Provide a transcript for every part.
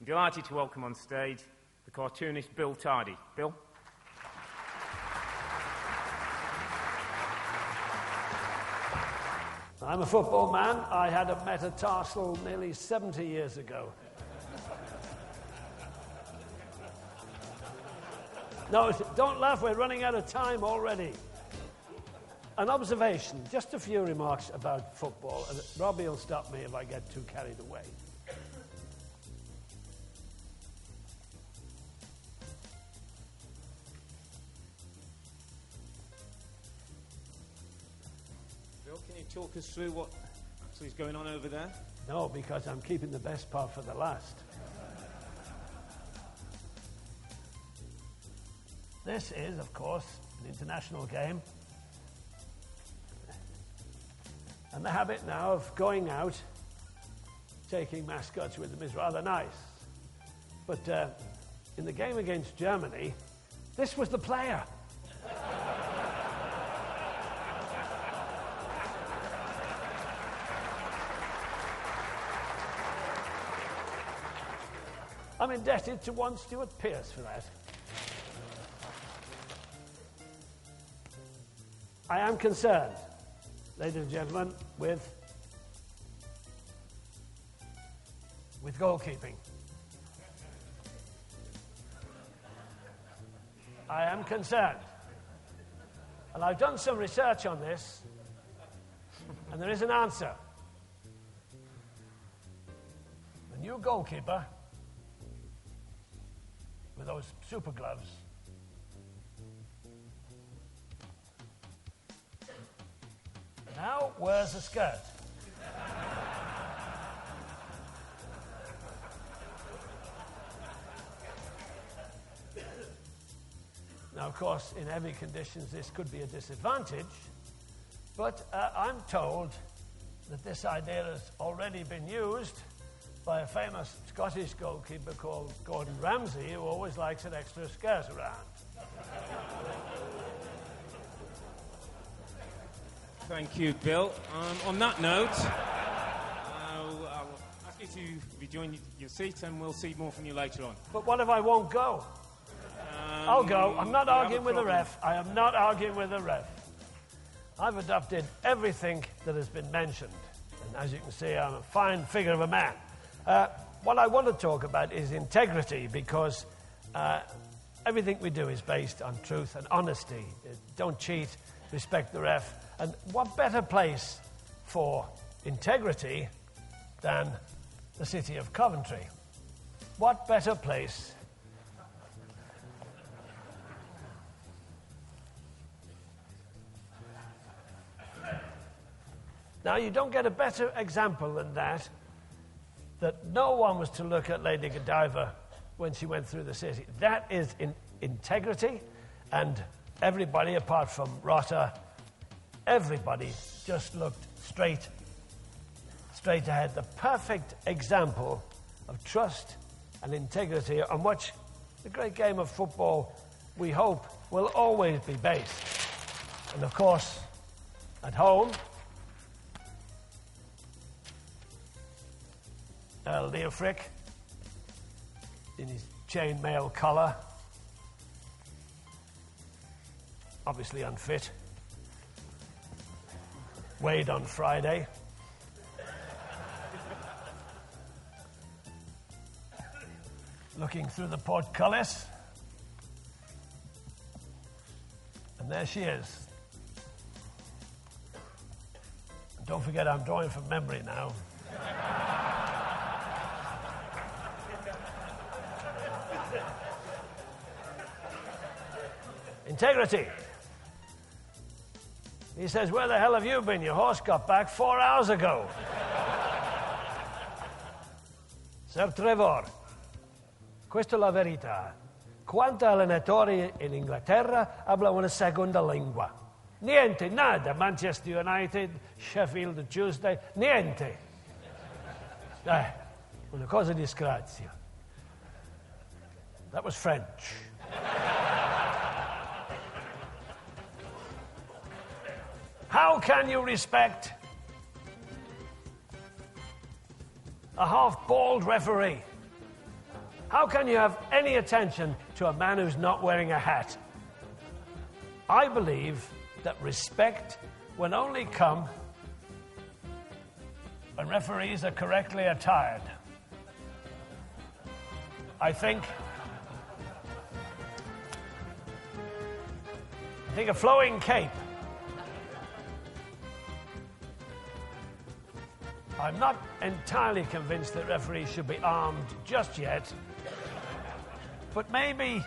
delighted to welcome on stage the cartoonist Bill Tardy. Bill? I'm a football man. I had a metatarsal nearly 70 years ago. No, don't laugh, we're running out of time already. An observation, just a few remarks about football, and Robbie will stop me if I get too carried away. Bill, can you talk us through what actually is going on over there? No, because I'm keeping the best part for the last. This is, of course, an international game. And the habit now of going out, taking mascots with them is rather nice. But in the game against Germany, this was the player. I'm indebted to one Stuart Pearce for that. I am concerned, ladies and gentlemen, with goalkeeping. I am concerned. And I've done some research on this, and there is an answer. The new goalkeeper, with those super gloves, now wears a skirt. Now, of course, in heavy conditions, this could be a disadvantage, but I'm told that this idea has already been used by a famous Scottish goalkeeper called Gordon Ramsay, who always likes an extra skirt around. Thank you, Bill. On that note, I'll ask you to rejoin your seat and we'll see more from you later on. But what if I won't go? I'll go. I'm not arguing with the ref. I am not arguing with the ref. I've adopted everything that has been mentioned. And as you can see, I'm a fine figure of a man. What I want to talk about is integrity, because everything we do is based on truth and honesty. Don't cheat, respect the ref. And what better place for integrity than the city of Coventry? What better place? Now, you don't get a better example than that no one was to look at Lady Godiva when she went through the city. That is integrity, and everybody, apart from Rota, everybody just looked straight ahead. The perfect example of trust and integrity on which the great game of football, we hope, will always be based. And of course, at home, Leo Frick, in his chainmail collar, obviously unfit, weighed on Friday. Looking through the portcullis, and there she is. And don't forget, I'm drawing from memory now. Integrity. He says, where the hell have you been? Your horse got back 4 hours ago. Sir Trevor, questa è la verità. Quanti allenatori in Inghilterra parlano una seconda lingua? Niente, nada. Manchester United, Sheffield Tuesday, niente. Una cosa di disgrazia. That was French. How can you respect a half-bald referee How can you have any attention to a man who's not wearing a hat? I believe that respect will only come when referees are correctly attired. I think a flowing cape. I'm not entirely convinced that referees should be armed just yet, but maybe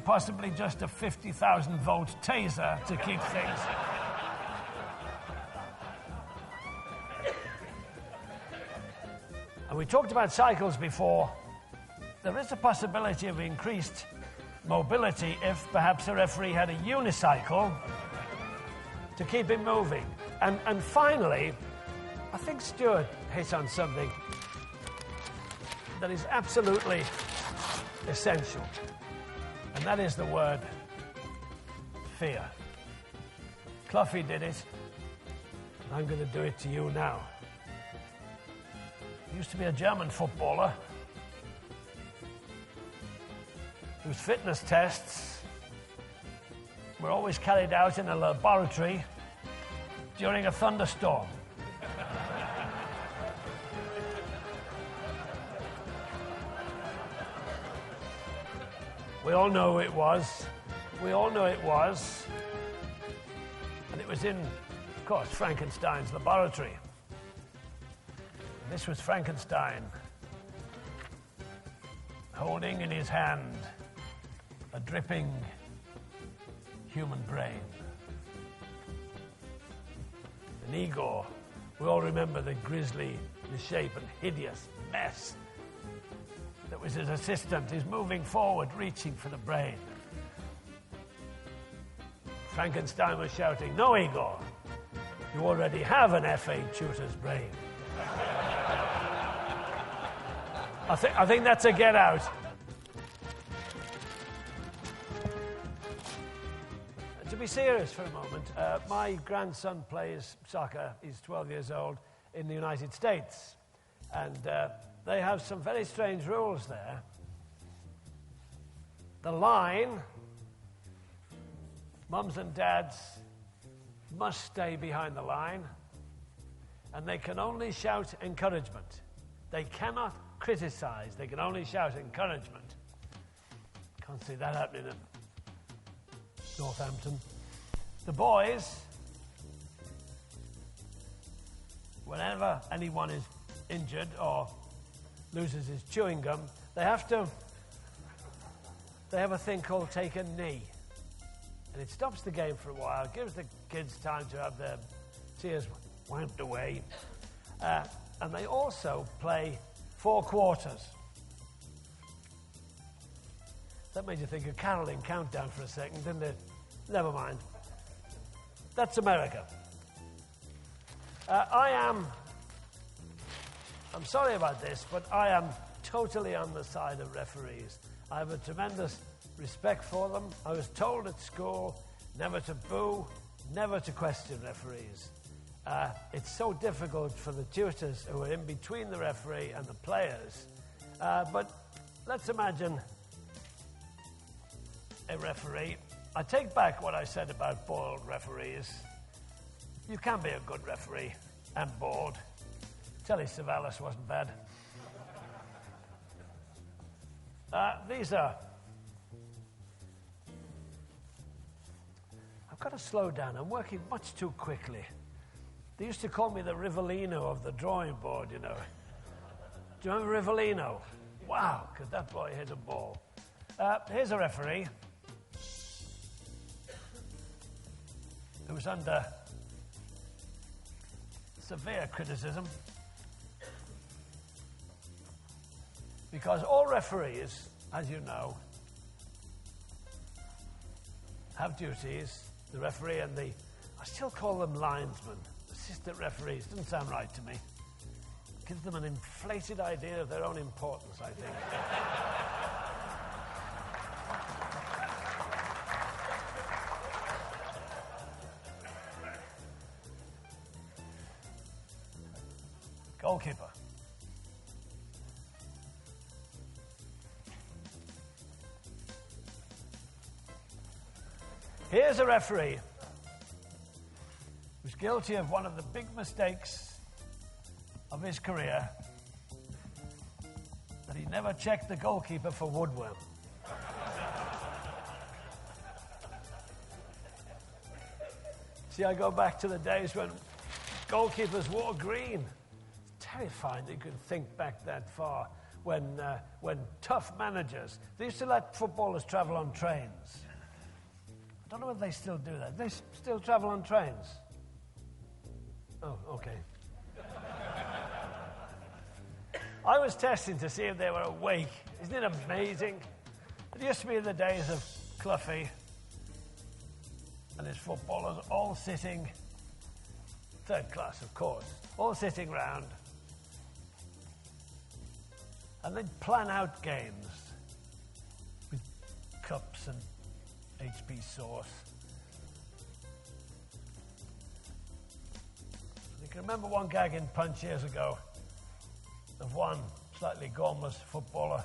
possibly just a 50,000 volt taser to keep things. And we talked about cycles before. There is a possibility of increased mobility if perhaps a referee had a unicycle to keep him moving. And finally, I think Stuart hit on something that is absolutely essential, and that is the word fear. Cloughy did it, and I'm going to do it to you now. He used to be a German footballer whose fitness tests were always carried out in a laboratory during a thunderstorm. We all know who it was. We all know it was. And it was in, of course, Frankenstein's laboratory. And this was Frankenstein holding in his hand a dripping human brain. And Igor, we all remember the grisly, misshapen, hideous mess that was his assistant. He's moving forward, reaching for the brain. Frankenstein was shouting, "No, Igor, you already have an FA tutor's brain." I think that's a get out. To be serious for a moment, my grandson plays soccer. He's 12 years old in the United States. And they have some very strange rules there. The line, mums and dads must stay behind the line, and they can only shout encouragement. They cannot criticize, they can only shout encouragement. Can't see that happening in Northampton. The boys, whenever anyone is injured or loses his chewing gum, they have a thing called take a knee. And it stops the game for a while, gives the kids time to have their tears wiped away. And they also play 4 quarters. That made you think of caroling countdown for a second, didn't it? Never mind. That's America. I'm sorry about this, but I am totally on the side of referees. I have a tremendous respect for them. I was told at school never to boo, never to question referees. It's so difficult for the tutors who are in between the referee and the players. But let's imagine a referee. I take back what I said about bald referees. You can be a good referee and bald. Telly Savalas wasn't bad. These are... I've got to slow down. I'm working much too quickly. They used to call me the Rivellino of the drawing board, you know. Do you remember Rivellino? Wow, could that boy hit a ball. Here's a referee who's under severe criticism because all referees, as you know, have duties. The referee and I still call them linesmen, assistant referees. Doesn't sound right to me. Gives them an inflated idea of their own importance, I think. Goalkeeper. Here's a referee who's guilty of one of the big mistakes of his career, that he never checked the goalkeeper for woodworm. See, I go back to the days when goalkeepers wore green. It's terrifying that you can think back that far. When tough managers, they used to let footballers travel on trains. I don't know whether they still do that. They still travel on trains? Oh, okay. I was testing to see if they were awake. Isn't it amazing? It used to be in the days of Cloughy and his footballers all sitting, third class, of course, all sitting round. And they'd plan out games with cups and HP sauce. You can remember one gag in Punch years ago of one slightly gormless footballer,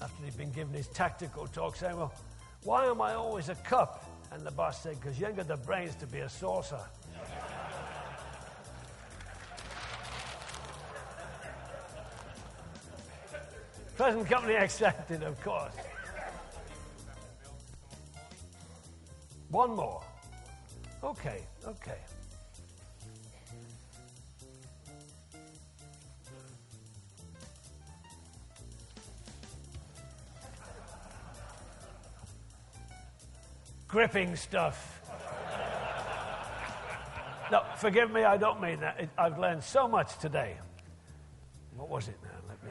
after he'd been given his tactical talk, saying, well, why am I always a cup? And the boss said, because you ain't got the brains to be a saucer. Present company accepted, of course. One more. Okay. Gripping stuff. No, forgive me, I don't mean that. I've learned so much today. What was it now? Let me...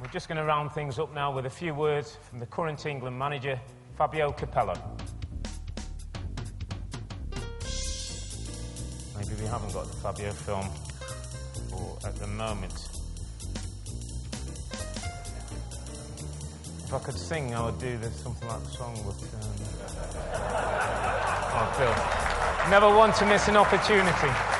We're just going to round things up now with a few words from the current England manager, Fabio Capello. Maybe we haven't got the Fabio film at the moment. If I could sing, I would do something like the song with... Phil. Never want to miss an opportunity.